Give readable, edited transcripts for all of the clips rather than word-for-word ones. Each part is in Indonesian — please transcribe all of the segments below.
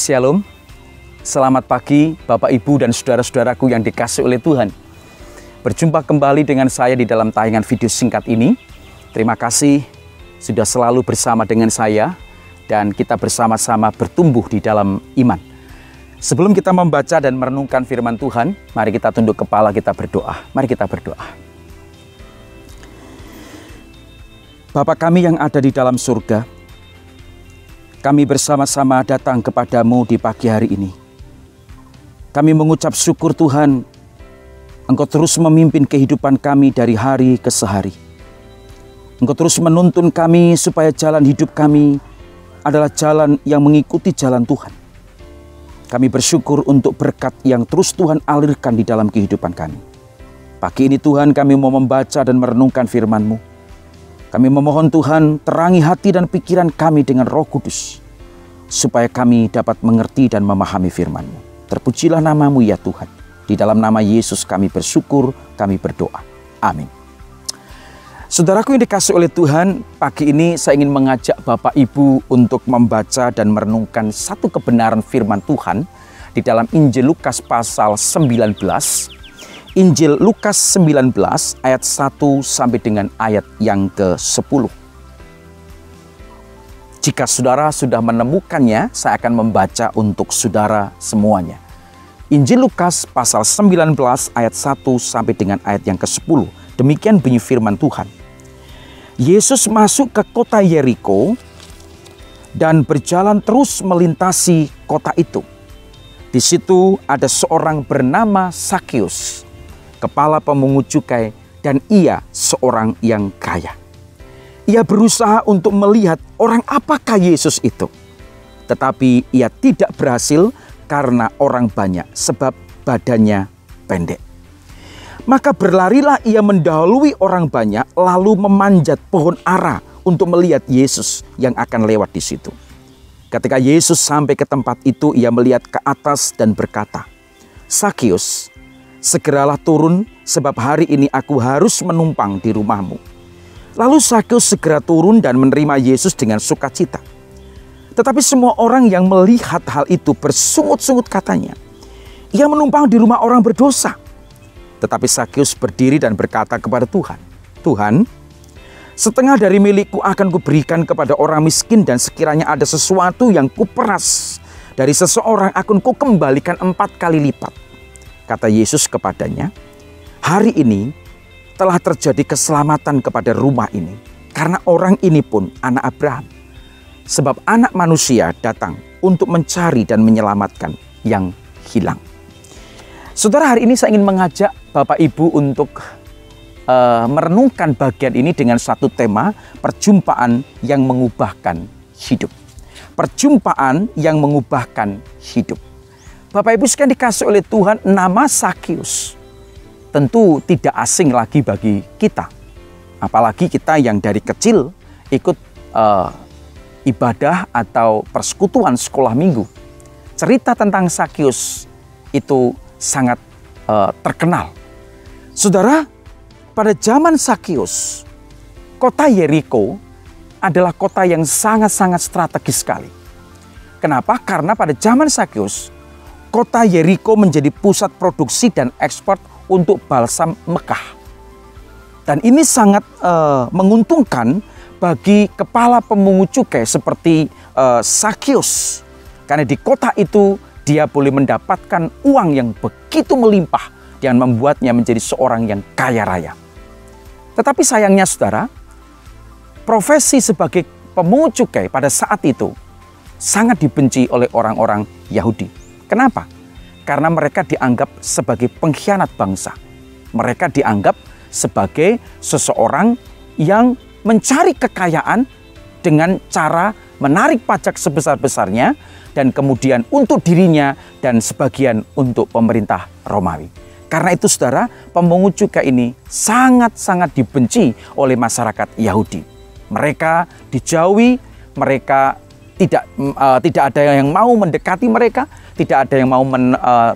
Shalom, selamat pagi Bapak Ibu dan saudara-saudaraku yang dikasihi oleh Tuhan. Berjumpa kembali dengan saya di dalam tayangan video singkat ini. Terima kasih sudah selalu bersama dengan saya dan kita bersama-sama bertumbuh di dalam iman. Sebelum kita membaca dan merenungkan firman Tuhan, mari kita tunduk kepala, kita berdoa. Mari kita berdoa. Bapa kami yang ada di dalam surga, kami bersama-sama datang kepadamu di pagi hari ini. Kami mengucap syukur Tuhan, Engkau terus memimpin kehidupan kami dari hari ke sehari. Engkau terus menuntun kami supaya jalan hidup kami adalah jalan yang mengikuti jalan Tuhan. Kami bersyukur untuk berkat yang terus Tuhan alirkan di dalam kehidupan kami. Pagi ini Tuhan kami mau membaca dan merenungkan firman-Mu. Kami memohon Tuhan terangi hati dan pikiran kami dengan Roh Kudus, supaya kami dapat mengerti dan memahami firman-Mu. Terpujilah nama-Mu ya Tuhan. Di dalam nama Yesus kami bersyukur, kami berdoa. Amin. Saudaraku yang dikasihi oleh Tuhan, pagi ini saya ingin mengajak Bapak Ibu untuk membaca dan merenungkan satu kebenaran firman Tuhan di dalam Injil Lukas pasal 19. Injil Lukas 19 ayat 1 sampai dengan ayat yang ke-10. Jika saudara sudah menemukannya, saya akan membaca untuk saudara semuanya. Injil Lukas pasal 19 ayat 1 sampai dengan ayat yang ke-10. Demikian bunyi firman Tuhan. Yesus masuk ke kota Yeriko dan berjalan terus melintasi kota itu. Di situ ada seorang bernama Sakeus, kepala pemungut cukai, dan ia seorang yang kaya. Ia berusaha untuk melihat orang apakah Yesus itu. Tetapi ia tidak berhasil karena orang banyak, sebab badannya pendek. Maka berlarilah ia mendahului orang banyak, lalu memanjat pohon ara untuk melihat Yesus yang akan lewat di situ. Ketika Yesus sampai ke tempat itu, ia melihat ke atas dan berkata, "Sakeus, segeralah turun, sebab hari ini aku harus menumpang di rumahmu." Lalu Sakeus segera turun dan menerima Yesus dengan sukacita. Tetapi semua orang yang melihat hal itu bersungut-sungut katanya, "Ia menumpang di rumah orang berdosa." Tetapi Sakeus berdiri dan berkata kepada Tuhan, "Tuhan, setengah dari milikku akan kuberikan kepada orang miskin, dan sekiranya ada sesuatu yang kuperas dari seseorang akan kukembalikan 4 kali lipat." Kata Yesus kepadanya, "Hari ini telah terjadi keselamatan kepada rumah ini, karena orang ini pun anak Abraham. Sebab anak manusia datang untuk mencari dan menyelamatkan yang hilang." Saudara, hari ini saya ingin mengajak Bapak Ibu untuk merenungkan bagian ini dengan satu tema, perjumpaan yang mengubahkan hidup. Perjumpaan yang mengubahkan hidup. Bapak Ibu sekalian dikasihi oleh Tuhan, nama Sakeus tentu tidak asing lagi bagi kita. Apalagi kita yang dari kecil ikut ibadah atau persekutuan sekolah minggu. Cerita tentang Sakeus itu sangat terkenal. Saudara, pada zaman Sakeus, kota Yeriko adalah kota yang sangat-sangat strategis sekali. Kenapa? Karena pada zaman Sakeus, kota Yeriko menjadi pusat produksi dan ekspor untuk balsam Mekah. Dan ini sangat menguntungkan bagi kepala pemungut cukai seperti Sakeus. Karena di kota itu dia boleh mendapatkan uang yang begitu melimpah dan membuatnya menjadi seorang yang kaya raya. Tetapi sayangnya saudara, profesi sebagai pemungut cukai pada saat itu sangat dibenci oleh orang-orang Yahudi. Kenapa? Karena mereka dianggap sebagai pengkhianat bangsa. Mereka dianggap sebagai seseorang yang mencari kekayaan dengan cara menarik pajak sebesar-besarnya dan kemudian untuk dirinya dan sebagian untuk pemerintah Romawi. Karena itu saudara, pemungut cukai ini sangat-sangat dibenci oleh masyarakat Yahudi. Mereka dijauhi, mereka tidak ada yang mau mendekati mereka, tidak ada yang mau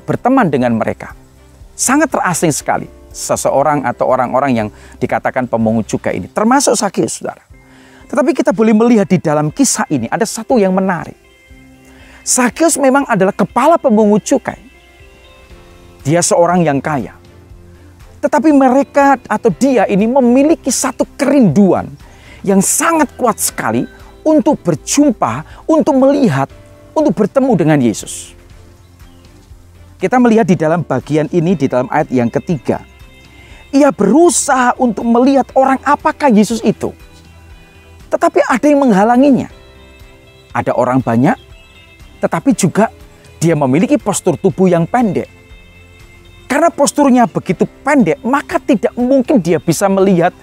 berteman dengan mereka. Sangat terasing sekali seseorang atau orang-orang yang dikatakan pemungut cukai ini, termasuk Sakeus, saudara. Tetapi kita boleh melihat di dalam kisah ini ada satu yang menarik. Sakeus memang adalah kepala pemungut cukai. Dia seorang yang kaya. Tetapi mereka atau dia ini memiliki satu kerinduan yang sangat kuat sekali untuk berjumpa, untuk melihat, untuk bertemu dengan Yesus. Kita melihat di dalam bagian ini, di dalam ayat yang ketiga. Ia berusaha untuk melihat orang apakah Yesus itu. Tetapi ada yang menghalanginya. Ada orang banyak, tetapi juga dia memiliki postur tubuh yang pendek. Karena posturnya begitu pendek, maka tidak mungkin dia bisa melihat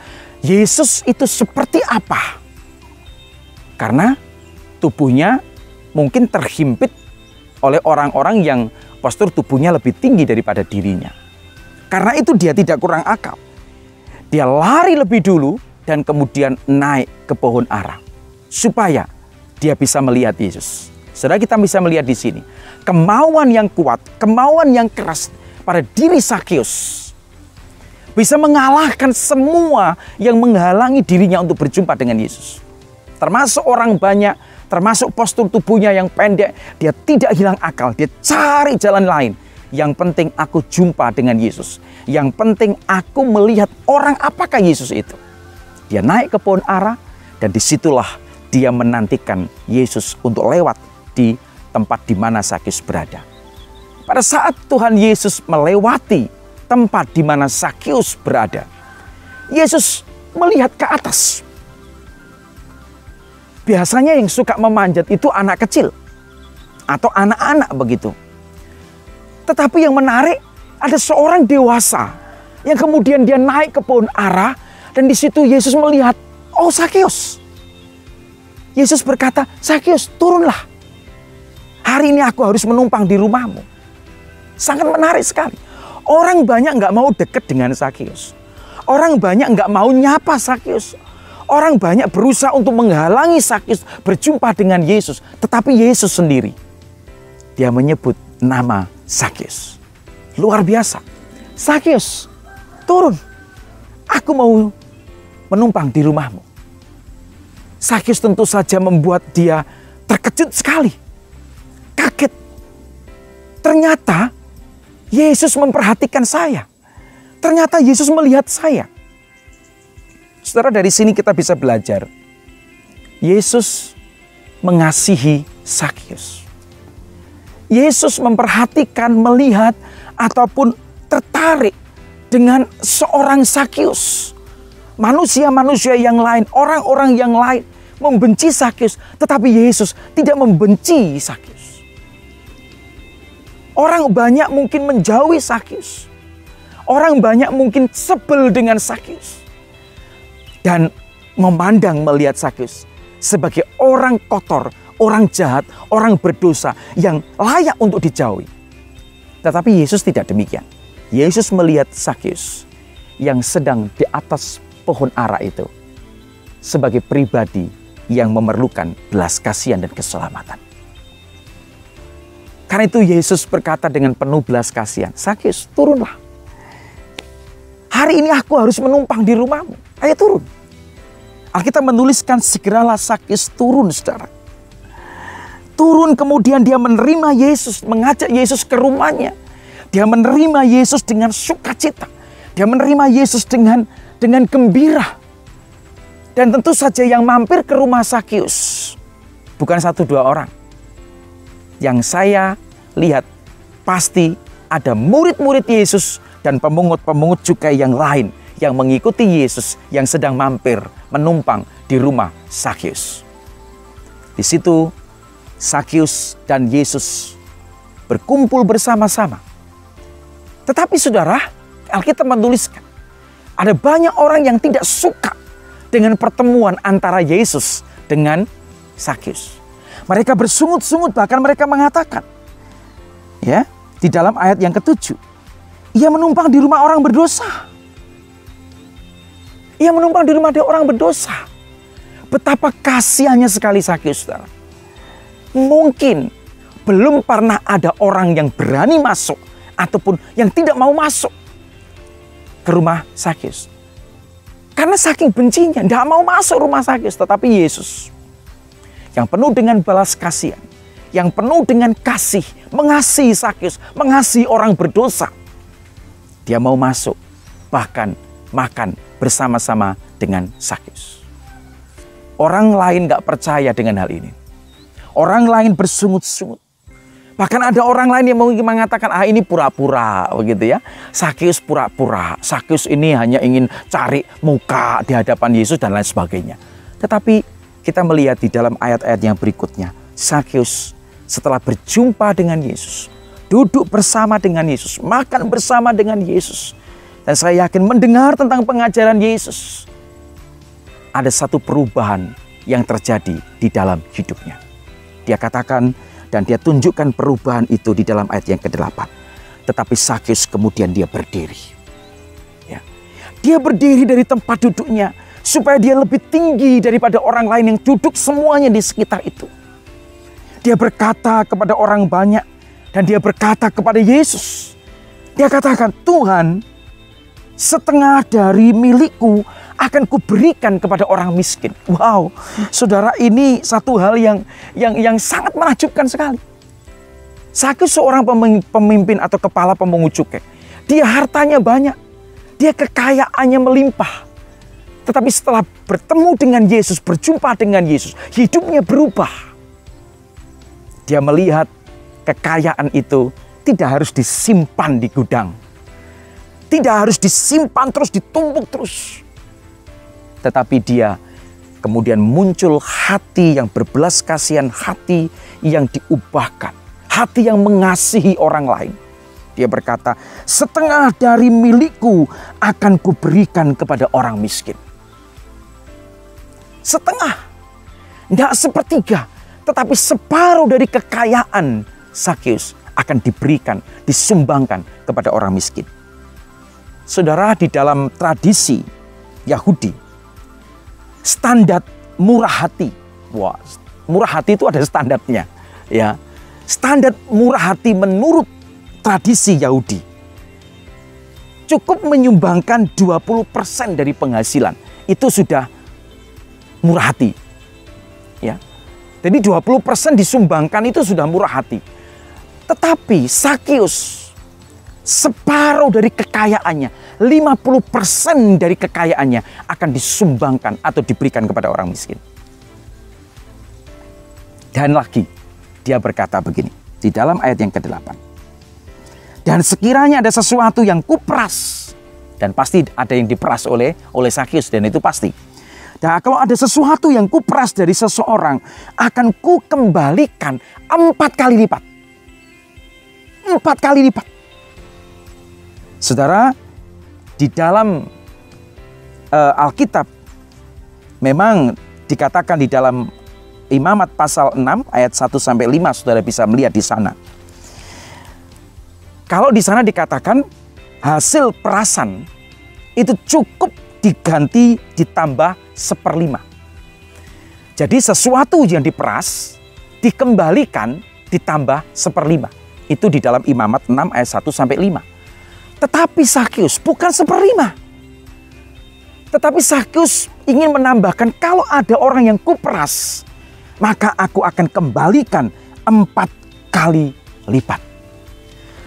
Yesus itu seperti apa. Karena tubuhnya mungkin terhimpit oleh orang-orang yang postur tubuhnya lebih tinggi daripada dirinya. Karena itu dia tidak kurang akal. Dia lari lebih dulu dan kemudian naik ke pohon ara supaya dia bisa melihat Yesus. Saudara, kita bisa melihat di sini kemauan yang kuat, kemauan yang keras pada diri Sakeus bisa mengalahkan semua yang menghalangi dirinya untuk berjumpa dengan Yesus. Termasuk orang banyak, termasuk postur tubuhnya yang pendek, dia tidak hilang akal, dia cari jalan lain. Yang penting aku jumpa dengan Yesus. Yang penting aku melihat orang apakah Yesus itu. Dia naik ke pohon ara dan disitulah dia menantikan Yesus untuk lewat di tempat di mana Sakeus berada. Pada saat Tuhan Yesus melewati tempat di mana Sakeus berada, Yesus melihat ke atas. Biasanya yang suka memanjat itu anak kecil atau anak-anak begitu. Tetapi yang menarik, ada seorang dewasa yang kemudian dia naik ke pohon ara dan di situ Yesus melihat, oh Sakeus. Yesus berkata, Sakeus, turunlah. Hari ini aku harus menumpang di rumahmu. Sangat menarik sekali. Orang banyak nggak mau dekat dengan Sakeus. Orang banyak nggak mau nyapa Sakeus. Orang banyak berusaha untuk menghalangi Sakeus berjumpa dengan Yesus. Tetapi Yesus sendiri, dia menyebut nama Sakeus. Luar biasa. Sakeus, turun. Aku mau menumpang di rumahmu. Sakeus tentu saja membuat dia terkejut sekali. Kaget. Ternyata Yesus memperhatikan saya. Ternyata Yesus melihat saya. Saudara, dari sini kita bisa belajar. Yesus mengasihi Sakeus. Yesus memperhatikan, melihat, ataupun tertarik dengan seorang Sakeus. Manusia-manusia yang lain, orang-orang yang lain membenci Sakeus, tetapi Yesus tidak membenci Sakeus. Orang banyak mungkin menjauhi Sakeus. Orang banyak mungkin sebel dengan Sakeus. Dan memandang melihat Sakeus sebagai orang kotor, orang jahat, orang berdosa yang layak untuk dijauhi. Tetapi Yesus tidak demikian. Yesus melihat Sakeus yang sedang di atas pohon ara itu sebagai pribadi yang memerlukan belas kasihan dan keselamatan. Karena itu Yesus berkata dengan penuh belas kasihan, Sakeus, turunlah. Hari ini aku harus menumpang di rumahmu. Ayo turun. Alkitab menuliskan segeralah Sakeus turun, saudara. Turun, kemudian dia menerima Yesus, mengajak Yesus ke rumahnya. Dia menerima Yesus dengan sukacita. Dia menerima Yesus dengan gembira. Dan tentu saja yang mampir ke rumah Sakeus bukan 1-2 orang. Yang saya lihat pasti ada murid-murid Yesus dan pemungut-pemungut cukai yang lain yang mengikuti Yesus yang sedang mampir menumpang di rumah Sakeus. Di situ Sakeus dan Yesus berkumpul bersama-sama. Tetapi saudara, Alkitab menuliskan ada banyak orang yang tidak suka dengan pertemuan antara Yesus dengan Sakeus. Mereka bersungut-sungut, bahkan mereka mengatakan, ya, di dalam ayat yang ke-7, ia menumpang di rumah orang berdosa. Ia menumpang di rumah orang berdosa. Betapa kasihannya sekali Sakeus, saudara. Mungkin belum pernah ada orang yang berani masuk ataupun yang tidak mau masuk ke rumah Sakeus. Karena saking bencinya, tidak mau masuk rumah Sakeus. Tetapi Yesus yang penuh dengan balas kasihan, yang penuh dengan kasih, mengasihi Sakeus, mengasihi orang berdosa. Dia mau masuk, bahkan makan bersama-sama dengan Sakeus. Orang lain gak percaya dengan hal ini. Orang lain bersungut-sungut. Bahkan ada orang lain yang mungkin mengatakan, ini pura-pura begitu ya. Sakeus pura-pura. Sakeus ini hanya ingin cari muka di hadapan Yesus dan lain sebagainya. Tetapi kita melihat di dalam ayat-ayat yang berikutnya, Sakeus setelah berjumpa dengan Yesus, duduk bersama dengan Yesus, makan bersama dengan Yesus. Dan saya yakin mendengar tentang pengajaran Yesus, ada satu perubahan yang terjadi di dalam hidupnya. Dia katakan, dan dia tunjukkan perubahan itu di dalam ayat yang ke-8. Tetapi Sakeus kemudian dia berdiri. Ya. Dia berdiri dari tempat duduknya supaya dia lebih tinggi daripada orang lain yang duduk semuanya di sekitar itu. Dia berkata kepada orang banyak dan dia berkata kepada Yesus. Dia katakan, Tuhan, setengah dari milikku akan kuberikan kepada orang miskin. Wow, saudara, ini satu hal yang sangat menakjubkan sekali. Sakeus seorang pemimpin atau kepala pemungut cukai. Dia hartanya banyak, dia kekayaannya melimpah. Tetapi setelah bertemu dengan Yesus, berjumpa dengan Yesus, hidupnya berubah. Dia melihat kekayaan itu tidak harus disimpan di gudang. Tidak harus disimpan terus, ditumpuk terus. Tetapi dia kemudian muncul hati yang berbelas kasihan, hati yang diubahkan, hati yang mengasihi orang lain. Dia berkata, setengah dari milikku akan kuberikan kepada orang miskin. Setengah, tidak sepertiga, tetapi separuh dari kekayaan Sakeus akan diberikan, disumbangkan kepada orang miskin. Saudara, di dalam tradisi Yahudi, standar murah hati. Wah, murah hati itu ada standarnya, ya. Standar murah hati menurut tradisi Yahudi cukup menyumbangkan 20% dari penghasilan. Itu sudah murah hati. Ya. Jadi 20% disumbangkan itu sudah murah hati. Tetapi Sakeus separuh dari kekayaannya, 50% dari kekayaannya akan disumbangkan atau diberikan kepada orang miskin. Dan lagi dia berkata begini di dalam ayat yang ke-8. Dan sekiranya ada sesuatu yang kuperas, dan pasti ada yang diperas oleh Sakeus, dan itu pasti. Dan kalau ada sesuatu yang kuperas dari seseorang, akan kukembalikan 4 kali lipat. 4 kali lipat. Saudara, di dalam Alkitab memang dikatakan di dalam Imamat pasal 6 ayat 1-5, saudara bisa melihat di sana. Kalau di sana dikatakan hasil perasan itu cukup diganti ditambah 1/5. Jadi sesuatu yang diperas dikembalikan ditambah 1/5. Itu di dalam Imamat 6 ayat 1-5. Tetapi Sakeus bukan 1/5. Tetapi Sakeus ingin menambahkan, kalau ada orang yang kuperas, maka aku akan kembalikan 4 kali lipat.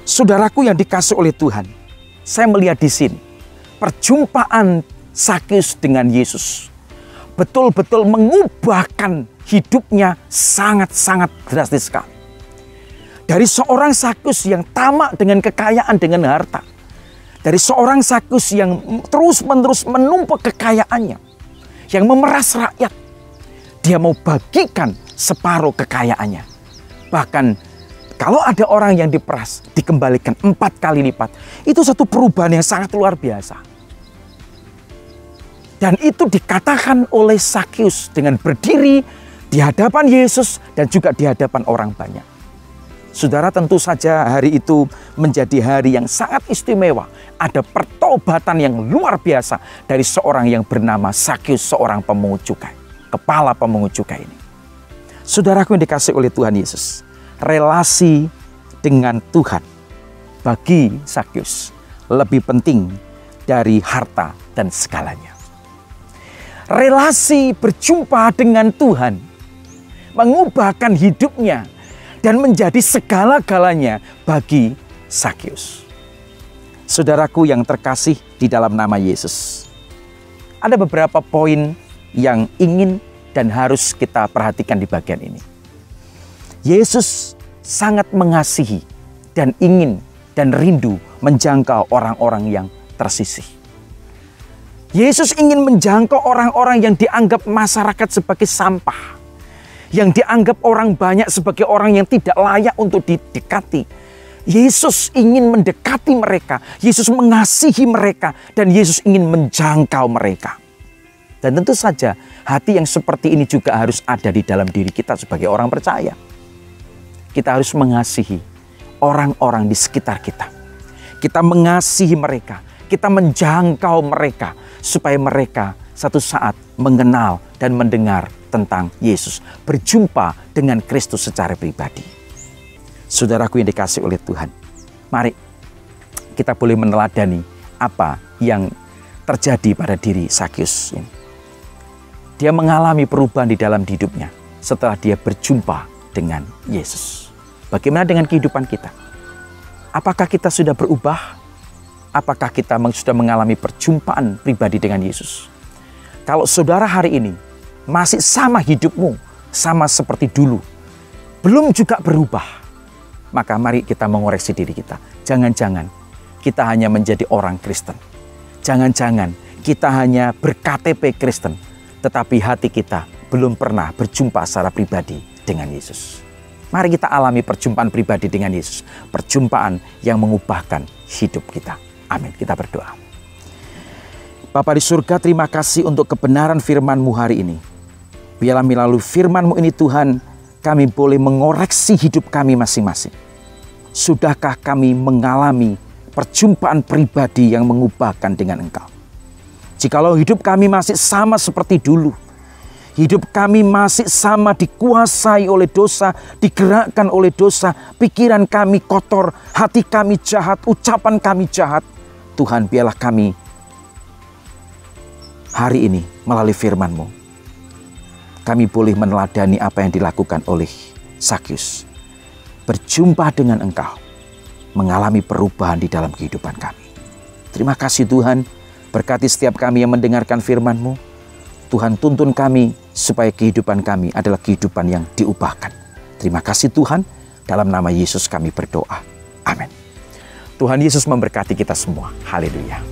Saudaraku yang dikasihi oleh Tuhan, saya melihat di sini perjumpaan Sakeus dengan Yesus betul-betul mengubahkan hidupnya sangat-sangat drastis sekali. Dari seorang Sakeus yang tamak dengan kekayaan, dengan harta. Dari seorang Sakeus yang terus-menerus menumpuk kekayaannya, yang memeras rakyat. Dia mau bagikan separuh kekayaannya. Bahkan kalau ada orang yang diperas, dikembalikan 4 kali lipat. Itu satu perubahan yang sangat luar biasa. Dan itu dikatakan oleh Sakeus dengan berdiri di hadapan Yesus dan juga di hadapan orang banyak. Saudara, tentu saja hari itu menjadi hari yang sangat istimewa. Ada pertobatan yang luar biasa dari seorang yang bernama Sakeus, seorang pemungut cukai. Kepala pemungut cukai ini. Saudaraku yang dikasihi oleh Tuhan Yesus, relasi dengan Tuhan bagi Sakeus lebih penting dari harta dan segalanya. Relasi berjumpa dengan Tuhan mengubahkan hidupnya dan menjadi segala-galanya bagi Sakyus. Saudaraku yang terkasih di dalam nama Yesus, ada beberapa poin yang ingin dan harus kita perhatikan di bagian ini. Yesus sangat mengasihi dan ingin dan rindu menjangkau orang-orang yang tersisih. Yesus ingin menjangkau orang-orang yang dianggap masyarakat sebagai sampah, yang dianggap orang banyak sebagai orang yang tidak layak untuk didekati. Yesus ingin mendekati mereka, Yesus mengasihi mereka, dan Yesus ingin menjangkau mereka. Dan tentu saja hati yang seperti ini juga harus ada di dalam diri kita sebagai orang percaya. Kita harus mengasihi orang-orang di sekitar kita. Kita mengasihi mereka, kita menjangkau mereka, supaya mereka satu saat mengenal dan mendengar tentang Yesus, berjumpa dengan Kristus secara pribadi. Saudaraku yang dikasihi oleh Tuhan, mari kita boleh meneladani apa yang terjadi pada diri Sakyus ini. Dia mengalami perubahan di dalam hidupnya setelah dia berjumpa dengan Yesus. Bagaimana dengan kehidupan kita? Apakah kita sudah berubah? Apakah kita sudah mengalami perjumpaan pribadi dengan Yesus? Kalau saudara hari ini masih sama hidupmu, sama seperti dulu, belum juga berubah, maka mari kita mengoreksi diri kita. Jangan-jangan kita hanya menjadi orang Kristen. Jangan-jangan kita hanya ber-KTP Kristen, tetapi hati kita belum pernah berjumpa secara pribadi dengan Yesus. Mari kita alami perjumpaan pribadi dengan Yesus. Perjumpaan yang mengubahkan hidup kita. Amin. Kita berdoa. Bapa di surga, terima kasih untuk kebenaran firman-Mu hari ini. Biarlah melalui firman-Mu ini Tuhan, kami boleh mengoreksi hidup kami masing-masing. Sudahkah kami mengalami perjumpaan pribadi yang mengubahkan dengan Engkau? Jikalau hidup kami masih sama seperti dulu, hidup kami masih sama dikuasai oleh dosa, digerakkan oleh dosa, pikiran kami kotor, hati kami jahat, ucapan kami jahat, Tuhan biarlah kami hari ini melalui firman-Mu, kami boleh meneladani apa yang dilakukan oleh Sakyus. Berjumpa dengan Engkau, mengalami perubahan di dalam kehidupan kami. Terima kasih Tuhan, berkati setiap kami yang mendengarkan firman-Mu. Tuhan tuntun kami supaya kehidupan kami adalah kehidupan yang diubahkan. Terima kasih Tuhan, dalam nama Yesus kami berdoa. Amin. Tuhan Yesus memberkati kita semua. Haleluya.